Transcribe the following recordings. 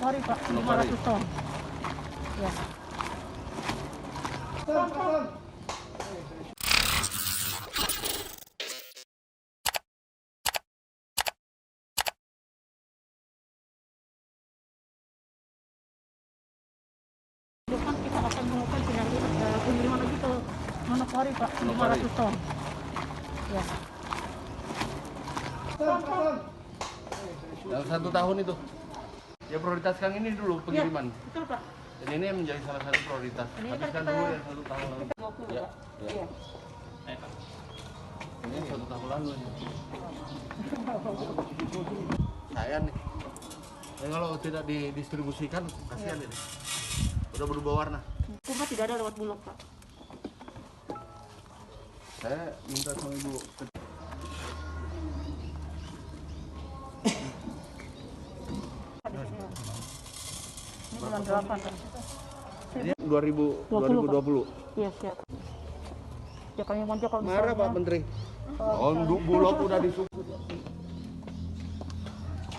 Monopoly Pak, 500 ton. Ya. Depan kita akan melakukan pengiriman lagi ke Monopoly Pak, 500 ton. Ya. Dalam 1 tahun itu ya prioritaskan ini dulu pengiriman. Ya, betul Pak. Dan ini yang menjadi salah satu prioritas. Ini kan Habiskan kita- dulu yang 1 tahun lalu. 20 Ya, Pak. ya. Iya. Ini 1 tahun lalu ini. Saya nih. Ya, kalau tidak didistribusikan kasihan ini. Udah berubah warna. Kumpa tidak ada lewat Bulog Pak. Saya minta sama Ibu. Ini bulan 8 Pak. Ini 2020. Iya siap. Ya kami mau kalau Marah Pak Menteri. Oh, Bulog udah disupport.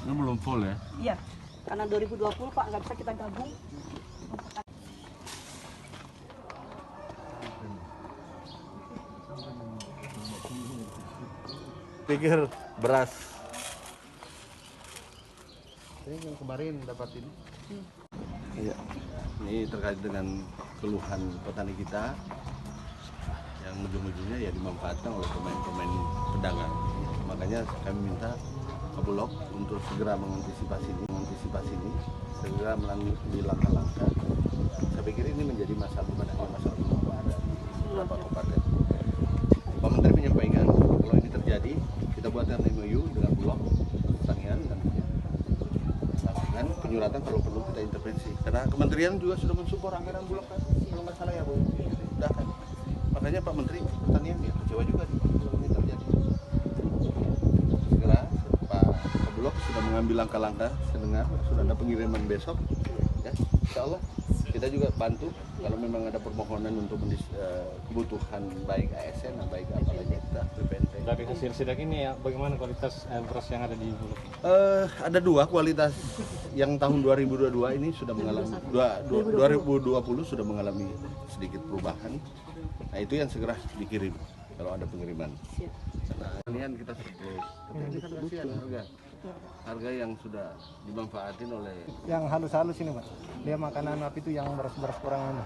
Ini belum full ya? Iya. Karena 2020 Pak nggak bisa kita gabung. Pikir beras. Ini yang kemarin dapat ini. Iya. Ini terkait dengan keluhan petani kita yang ujung-ujungnya ya dimanfaatkan oleh pemain-pemain pedagang. Makanya kami minta ke Bulog untuk segera mengantisipasi ini, segera melalui langkah-langkah. Saya pikir ini menjadi masalah masalah ada beberapa kabupaten. Pak Menteri menyampaikan kalau ini terjadi kita buatkan MOU dengan Bulog pertanian dan lakukan penyuratan kalau perlu kita intervensi. Karena kementerian juga sudah mensupport anggaran Bulog kan, kalau nggak salah ya Bu. Sudah kan. Makanya Pak Menteri pertanian ya kecewa juga nih kalau ini terjadi. Segera Pak Bulog sudah mengambil langkah-langkah, saya dengar sudah ada pengiriman besok. Ya, insya Allah kita juga bantu kalau memang ada permohonan untuk kebutuhan baik ASN dan baik apa lagi kita PPNT. Dari hasil sidak ini ya, bagaimana kualitas beras yang ada di Bulog? Ada 2 kualitas. Yang tahun 2022 ini sudah mengalami 2020 sudah mengalami sedikit perubahan. Nah itu yang segera dikirim kalau ada pengiriman. Karena ini kita surplus. Ini kan kasihan harga yang sudah dimanfaatin oleh yang halus-halus ini Pak, dia makanan apa itu yang beras-beras kurang